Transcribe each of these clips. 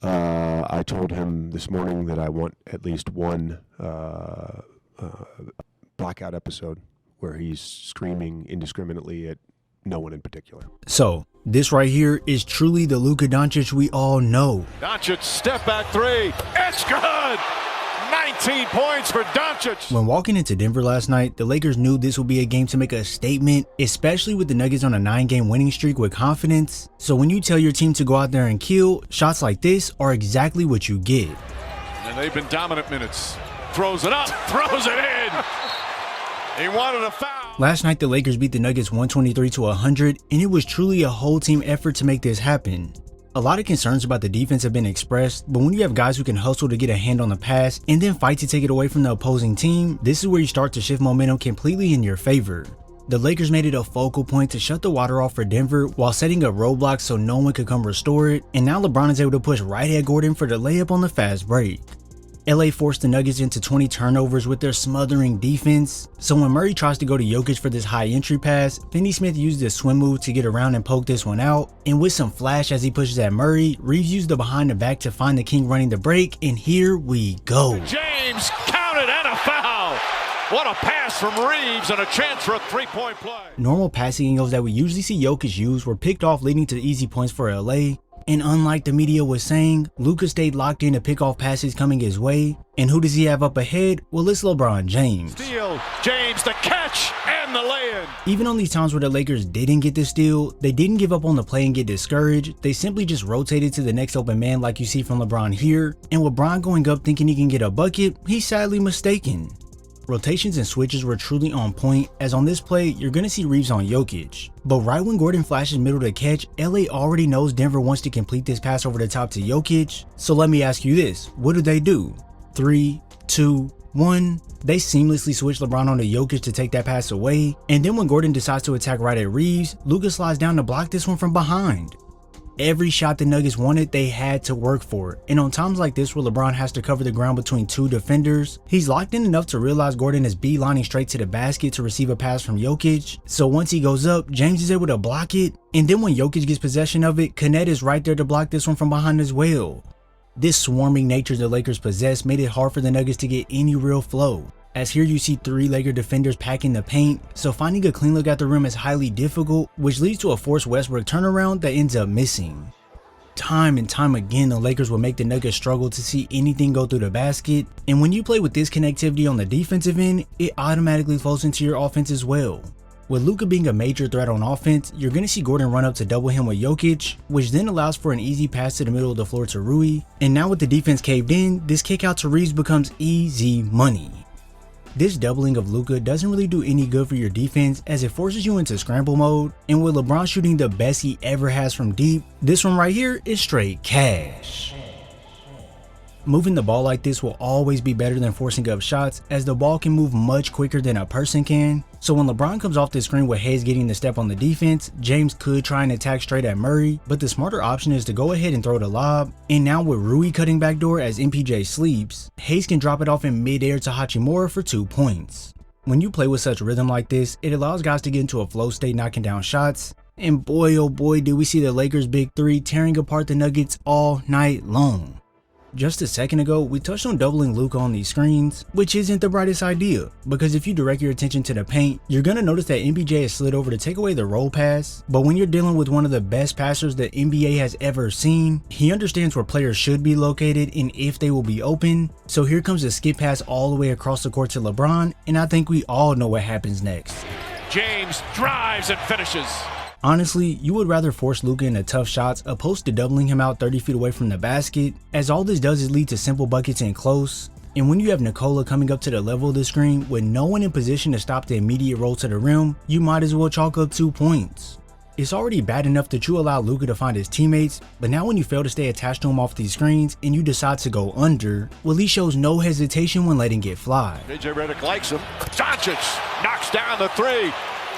I told him this morning that I want at least one blackout episode where he's screaming indiscriminately at no one in particular. So, this right here is truly the Luka Doncic we all know. Doncic step back three. It's good! 19 points for Doncic. When walking into Denver last night, the Lakers knew this would be a game to make a statement, especially with the Nuggets on a 9-game winning streak with confidence. So when you tell your team to go out there and kill, shots like this are exactly what you get. And they've been dominant minutes. Throws it up, throws it in. He wanted a foul. Last night, the Lakers beat the Nuggets 123-100, and it was truly a whole team effort to make this happen. A lot of concerns about the defense have been expressed, but when you have guys who can hustle to get a hand on the pass and then fight to take it away from the opposing team, this is where you start to shift momentum completely in your favor. The Lakers made it a focal point to shut the water off for Denver while setting up roadblocks so no one could come restore it, and now LeBron is able to push right at Gordon for the layup on the fast break. LA forced the Nuggets into 20 turnovers with their smothering defense, so when Murray tries to go to Jokic for this high entry pass, Finney-Smith used his swim move to get around and poke this one out, and with some flash as he pushes at Murray, Reeves used the behind the back to find the King running the break, and here we go. James counted and a foul! What a pass from Reeves and a chance for a three-point play. Normal passing angles that we usually see Jokic use were picked off, leading to easy points for LA. And unlike the media was saying, Luka stayed locked in to pick off passes coming his way. And who does he have up ahead? Well, it's LeBron James. Steal, James the catch and the lay-in. Even on these times where the Lakers didn't get the steal, they didn't give up on the play and get discouraged. They simply just rotated to the next open man like you see from LeBron here. And with Bron going up thinking he can get a bucket, he's sadly mistaken. Rotations and switches were truly on point, as on this play, you're going to see Reeves on Jokic. But right when Gordon flashes middle to catch, LA already knows Denver wants to complete this pass over the top to Jokic. So let me ask you this, what do? 3, 2, 1. They seamlessly switch LeBron onto Jokic to take that pass away. And then when Gordon decides to attack right at Reeves, Luka slides down to block this one from behind. Every shot the Nuggets wanted, they had to work for. And on times like this where LeBron has to cover the ground between two defenders, he's locked in enough to realize Gordon is beelining straight to the basket to receive a pass from Jokic. So once he goes up, James is able to block it. And then when Jokic gets possession of it, Kenneth is right there to block this one from behind as well. This swarming nature the Lakers possess made it hard for the Nuggets to get any real flow. As here you see 3 Laker defenders packing the paint, so finding a clean look at the rim is highly difficult, which leads to a forced Westbrook turnaround that ends up missing. Time and time again, the Lakers will make the Nuggets struggle to see anything go through the basket, and when you play with this connectivity on the defensive end, it automatically flows into your offense as well. With Luka being a major threat on offense, you're going to see Gordon run up to double him with Jokic, which then allows for an easy pass to the middle of the floor to Rui, and now with the defense caved in, this kick out to Reeves becomes easy money. This doubling of Luka doesn't really do any good for your defense as it forces you into scramble mode, and with LeBron shooting the best he ever has from deep, this one right here is straight cash. Moving the ball like this will always be better than forcing up shots as the ball can move much quicker than a person can. So when LeBron comes off the screen with Hayes getting the step on the defense, James could try and attack straight at Murray, but the smarter option is to go ahead and throw the lob. And now with Rui cutting backdoor as MPJ sleeps, Hayes can drop it off in midair to Hachimura for 2 points. When you play with such rhythm like this, it allows guys to get into a flow state knocking down shots. And boy oh boy did we see the Lakers' big 3 tearing apart the Nuggets all night long. Just a second ago, we touched on doubling Luka on these screens, which isn't the brightest idea, because if you direct your attention to the paint, you're going to notice that MPJ has slid over to take away the roll pass, but when you're dealing with one of the best passers the NBA has ever seen, he understands where players should be located and if they will be open, so here comes a skip pass all the way across the court to LeBron, and I think we all know what happens next. James drives and finishes. Honestly, you would rather force Luka into tough shots opposed to doubling him out 30 feet away from the basket, as all this does is lead to simple buckets in close. And when you have Nikola coming up to the level of the screen with no one in position to stop the immediate roll to the rim, you might as well chalk up 2 points. It's already bad enough that you allow Luka to find his teammates, but now when you fail to stay attached to him off these screens and you decide to go under, well, he shows no hesitation when letting it fly. JJ Redick likes him. Doncic knocks down the 3.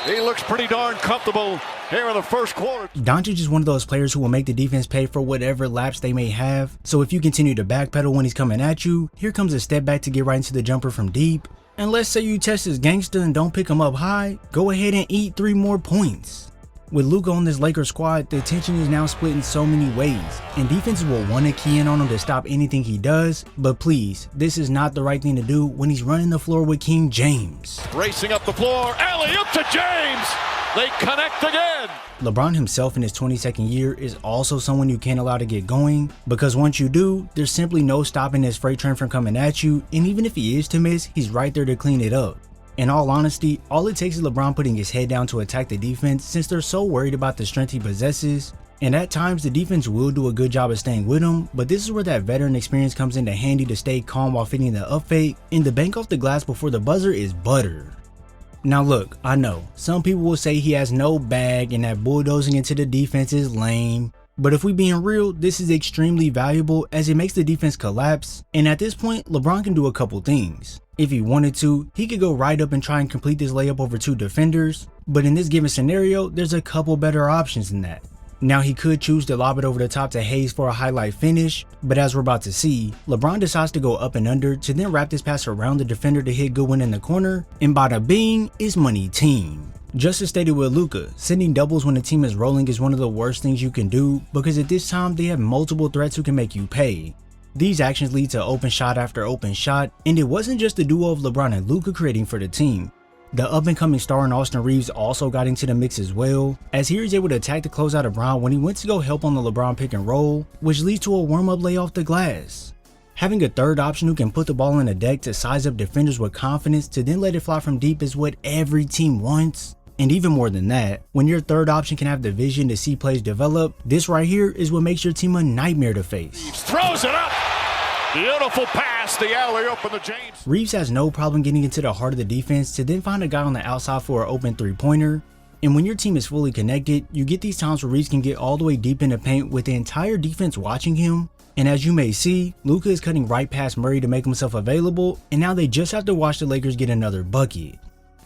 He looks pretty darn comfortable here in the first quarter. Doncic is one of those players who will make the defense pay for whatever lapse they may have, so if you continue to backpedal when he's coming at you, here comes a step back to get right into the jumper from deep. And let's say you test his gangster and don't pick him up high, go ahead and eat 3 more points. With Luka on this Lakers squad, the attention is now split in so many ways, and defenses will want to key in on him to stop anything he does, but please, this is not the right thing to do when he's running the floor with King James. Racing up the floor, alley-oop to James! They connect again! LeBron himself in his 22nd year is also someone you can't allow to get going, because once you do, there's simply no stopping this freight train from coming at you, and even if he is to miss, he's right there to clean it up. In all honesty, all it takes is LeBron putting his head down to attack the defense since they're so worried about the strength he possesses, and at times the defense will do a good job of staying with him, but this is where that veteran experience comes into handy to stay calm while fitting the up fake, and the bank off the glass before the buzzer is butter. Now look, I know, some people will say he has no bag and that bulldozing into the defense is lame, but if we being real, this is extremely valuable as it makes the defense collapse, and at this point, LeBron can do a couple things. If he wanted to, he could go right up and try and complete this layup over 2 defenders, but in this given scenario, there's a couple better options than that. Now he could choose to lob it over the top to Hayes for a highlight finish, but as we're about to see, LeBron decides to go up and under to then wrap this pass around the defender to hit Goodwin in the corner, and bada bing, is money team. Just as stated with Luka, sending doubles when the team is rolling is one of the worst things you can do because at this time they have multiple threats who can make you pay. These actions lead to open shot after open shot, and it wasn't just the duo of LeBron and Luka creating for the team. The up-and-coming star in Austin Reeves also got into the mix as well, as he was able to attack the closeout of Brown when he went to go help on the LeBron pick and roll, which leads to a warm-up lay off the glass. Having a third option who can put the ball in the deck to size up defenders with confidence to then let it fly from deep is what every team wants. And even more than that, when your third option can have the vision to see plays develop, this right here is what makes your team a nightmare to face. Reeves throws it up! Beautiful pass, the alley-oop and the James. Reeves has no problem getting into the heart of the defense to then find a guy on the outside for an open three-pointer. And when your team is fully connected, you get these times where Reeves can get all the way deep in the paint with the entire defense watching him. And as you may see, Luka is cutting right past Murray to make himself available, and now they just have to watch the Lakers get another bucket.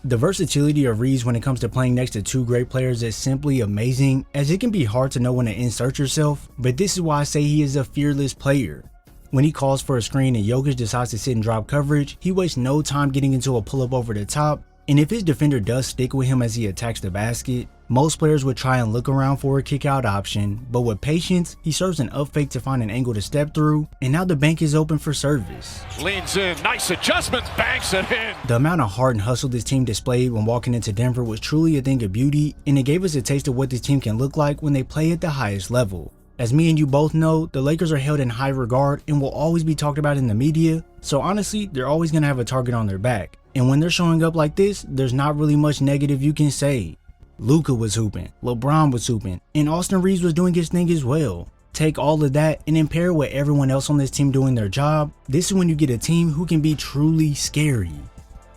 The versatility of Reeves when it comes to playing next to 2 great players is simply amazing, as it can be hard to know when to insert yourself, but this is why I say he is a fearless player. When he calls for a screen and Jokic decides to sit and drop coverage, he wastes no time getting into a pull-up over the top, and if his defender does stick with him as he attacks the basket, most players would try and look around for a kick-out option, but with patience, he serves an up fake to find an angle to step through, and now the bank is open for service. Leans in, nice adjustment, banks it in. The amount of heart and hustle this team displayed when walking into Denver was truly a thing of beauty, and it gave us a taste of what this team can look like when they play at the highest level. As me and you both know, the Lakers are held in high regard and will always be talked about in the media, so honestly, they're always going to have a target on their back. And when they're showing up like this, there's not really much negative you can say. Luka was hooping, LeBron was hooping, and Austin Reeves was doing his thing as well. Take all of that and then pair it with everyone else on this team doing their job, this is when you get a team who can be truly scary.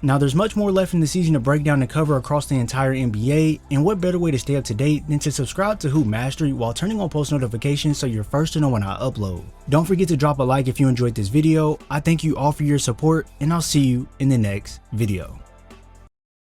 Now there's much more left in the season to break down and cover across the entire NBA, and what better way to stay up to date than to subscribe to Hoop Mastery while turning on post notifications so you're first to know when I upload. Don't forget to drop a like if you enjoyed this video. I thank you all for your support, and I'll see you in the next video.